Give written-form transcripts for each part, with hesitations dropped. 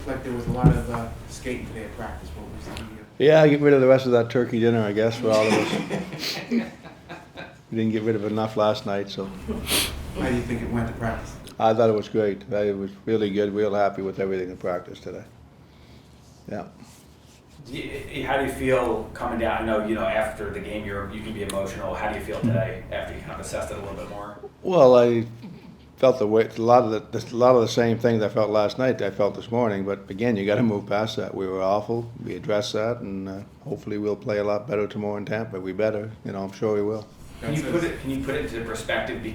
like there was a lot of skating today at practice. What was the? Yeah, get rid of the rest of that turkey dinner, I guess, for all of us. We didn't get rid of enough last night, so. How do you think it went to practice? I thought it was great. It was really good, real happy with everything in practice today. Yeah. How do you feel coming down? I know, after the game you can be emotional. How do you feel today after you kind of assessed it a little bit more? Well, I felt a lot of the same things I felt last night I felt this morning, but again, you got to move past that. We were awful. We addressed that, and hopefully we'll play a lot better tomorrow in Tampa. We better. I'm sure we will. Can you put it into perspective?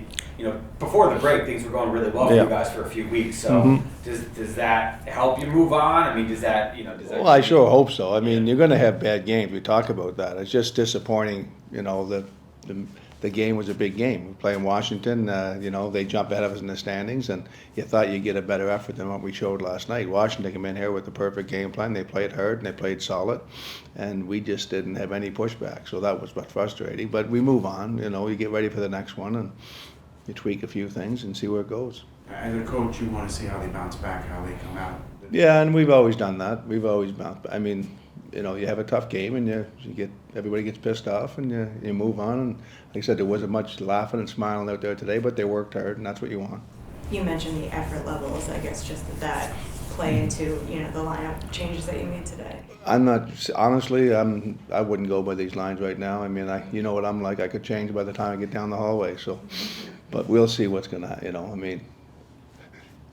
Before the break, things were going really well for you guys for a few weeks. So does that help you move on? I mean, does that? Well, I sure hope so. I mean, you're going to have bad games. We talk about that. It's just disappointing. The game was a big game. We play in Washington. They jumped ahead of us in the standings, and you thought you'd get a better effort than what we showed last night. Washington came in here with the perfect game plan. They played hard and they played solid, and we just didn't have any pushback. So that was what frustrating. But we move on. You get ready for the next one, and you tweak a few things and see where it goes. As a coach, you want to see how they bounce back, how they come out. Yeah, and we've always done that. We've always bounced back. I mean, you have a tough game, and everybody gets pissed off, and you move on. And like I said, there wasn't much laughing and smiling out there today, but they worked hard, and that's what you want. You mentioned the effort levels. I guess just that play into the lineup changes that you made today. I'm not honestly. I wouldn't go by these lines right now. I mean, you know what I'm like. I could change by the time I get down the hallway. So, but we'll see what's gonna. I mean.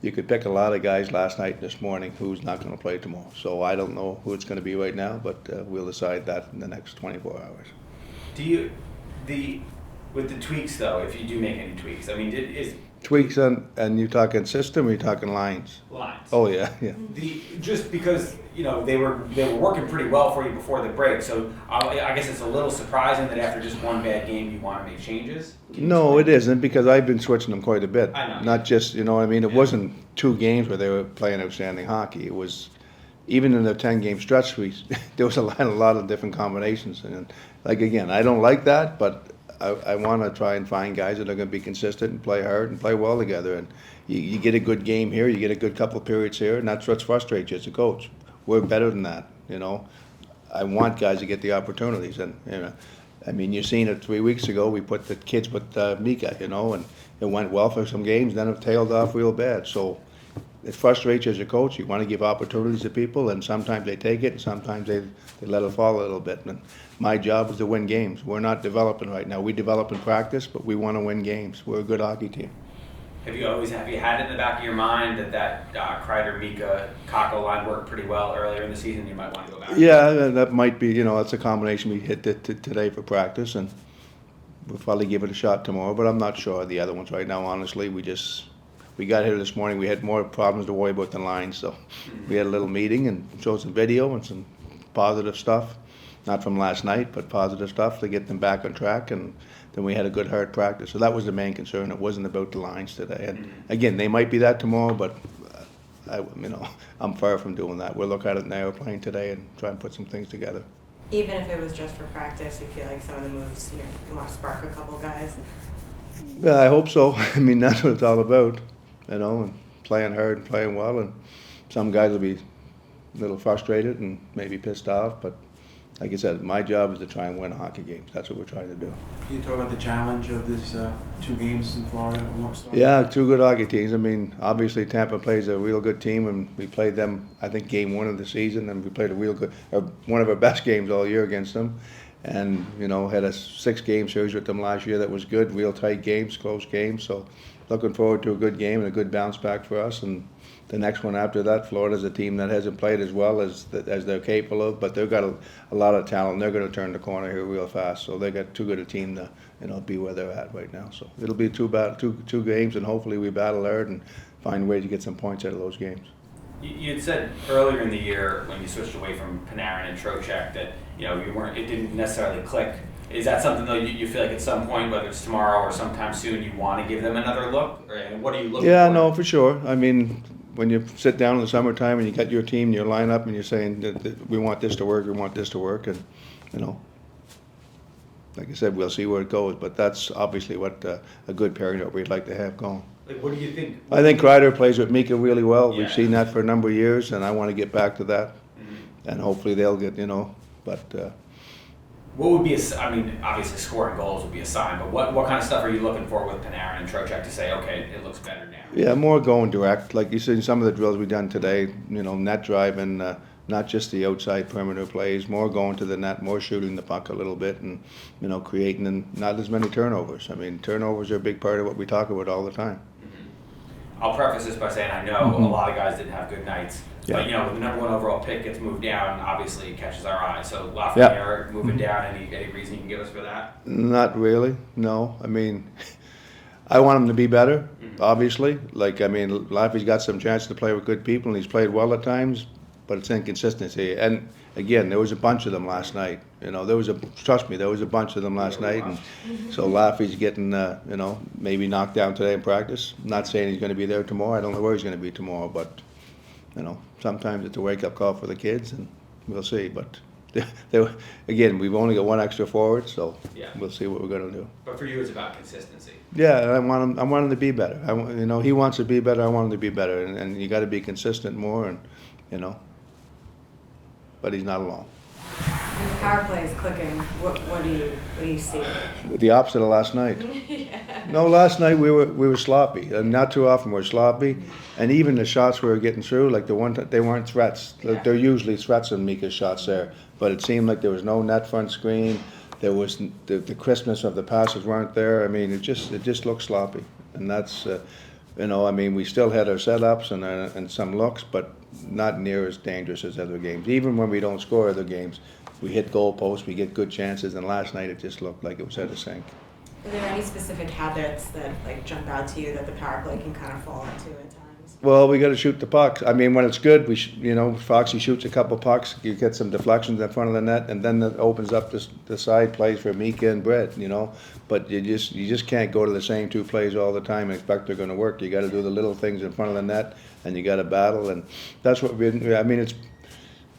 You could pick a lot of guys last night and this morning who's not going to play tomorrow. So I don't know who it's going to be right now, but we'll decide that in the next 24 hours. With the tweaks though, if you do make any tweaks, I mean, tweaks and you talking system or you talking lines? Lines. Oh yeah. Just because they were working pretty well for you before the break, so I guess it's a little surprising that after just one bad game you want to make changes. No, it isn't, because I've been switching them quite a bit. I know. Not just It wasn't 2 games where they were playing outstanding hockey. It was even in the 10-game stretch. There was a lot of different combinations, and again, I don't like that, but I want to try and find guys that are going to be consistent and play hard and play well together. And you get a good game here, you get a good couple of periods here, and that's what's frustrates you as a coach. We're better than that, I want guys to get the opportunities, and I mean, you've seen it 3 weeks ago. We put the kids with Mika, and it went well for some games. Then it tailed off real bad. So it frustrates you as a coach. You want to give opportunities to people, and sometimes they take it, and sometimes they let it fall a little bit. And my job is to win games. We're not developing right now. We develop in practice, but we want to win games. We're a good hockey team. Have you had it in the back of your mind that Kreider, Mika, Kakko line worked pretty well earlier in the season? You might want to go back. Yeah, that might be. That's a combination we hit today for practice, and we'll probably give it a shot tomorrow. But I'm not sure of the other ones right now. Honestly, we got here this morning. We had more problems to worry about than lines, so we had a little meeting and showed some video and some positive stuff, not from last night, but positive stuff to get them back on track. And then we had a good hard practice. So that was the main concern. It wasn't about the lines today. And again, they might be that tomorrow, but I'm far from doing that. We'll look at it in the airplane today and try and put some things together. Even if it was just for practice, you feel like some of the moves, you want to spark a couple guys? Yeah, I hope so. I mean, that's what it's all about, and playing hard and playing well. And some guys will be a little frustrated and maybe pissed off, but like I said, my job is to try and win hockey games. That's what we're trying to do. Can you talk about the challenge of this 2 games in Florida? Yeah, 2 good hockey teams. I mean, obviously Tampa plays a real good team, and we played them, I think, game 1 of the season, and we played one of our best games all year against them. And, had a 6-game series with them last year that was good, real tight games, close games. So looking forward to a good game and a good bounce back for us. And the next one after that, Florida's a team that hasn't played as well as they're capable of, but they've got a lot of talent. They're going to turn the corner here real fast. So they've got too good a team to be where they're at right now. So it'll be two games, and hopefully we battle hard and find ways to get some points out of those games. You had said earlier in the year when you switched away from Panarin and Trocheck that it didn't necessarily click. Is that something though you feel like at some point, whether it's tomorrow or sometime soon, you want to give them another look? And what are you looking for? Yeah, no, for sure. I mean, when you sit down in the summertime and you got your team, your lineup, and you're saying that we want this to work, and like I said, we'll see where it goes. But that's obviously what a good pairing that we'd like to have going. Like, what do you think? I think Kreider plays with Mika really well. Yeah. We've seen that for a number of years, and I want to get back to that. Mhm. And hopefully they'll get, but What would be I mean, obviously scoring goals would be a sign, but what kind of stuff are you looking for with Panarin and Trocheck to say, okay, it looks better now? yeah, more going direct. Like you said, some of the drills we done today, net driving, not just the outside perimeter plays, more going to the net, more shooting the puck a little bit, and creating and not as many turnovers. I mean, turnovers are a big part of what we talk about all the time. I'll preface this by saying I know a lot of guys didn't have good nights. Yeah. But, when the number 1 overall pick gets moved down, obviously it catches our eye. So Lafreniere moving down, any reason you can give us for that? Not really, no. I mean, I want him to be better, obviously. Laffy's got some chance to play with good people, and he's played well at times, but it's inconsistency. And again, there was a bunch of them last night. Trust me, there was a bunch of them last night. And so Laffy's getting, maybe knocked down today in practice. I'm not saying he's going to be there tomorrow. I don't know where he's going to be tomorrow, but, sometimes it's a wake-up call for the kids, and we'll see. But again, we've only got one extra forward, so Yeah. we'll see what we're going to do. But for you, it's about consistency. Yeah, I want him to be better. He wants to be better. I want him to be better, and you got to be consistent more, and but he's not alone. When the power play is clicking, what do you see? The opposite of last night. No, last night we were sloppy, and not too often we're sloppy, and even the shots we were getting through, like the one they weren't threats. Yeah. They're usually threats in Mika's shots there, but it seemed like there was no net front screen. There was the crispness of the passes weren't there. I mean, it just looked sloppy, and that's we still had our setups and some looks, but not near as dangerous as other games. Even when we don't score other games, we hit goalposts, we get good chances, and last night it just looked like it was at a sink. Are there any specific habits that jump out to you that the power play can kind of fall into at times? Well, we got to shoot the pucks. I mean, when it's good, Foxy shoots a couple pucks, you get some deflections in front of the net, and then that opens up the side plays for Mika and Brett, But you just can't go to the same 2 plays all the time and expect they're going to work. You got to do the little things in front of the net, and you got to battle, and that's what it's.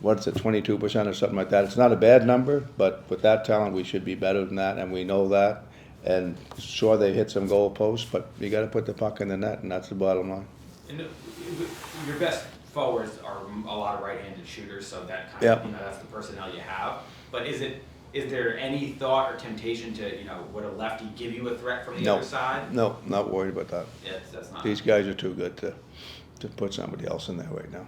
What's it, 22% or something like that? It's not a bad number, but with that talent, we should be better than that, and we know that. And sure, they hit some goal posts, but you got to put the puck in the net, and that's the bottom line. And your best forwards are a lot of right-handed shooters, so that kind Yep. of, that's the personnel you have. But is there any thought or temptation to, would a lefty give you a threat from the No. other side? No, not worried about that. Yes, that's not. These guys are too good to put somebody else in there right now.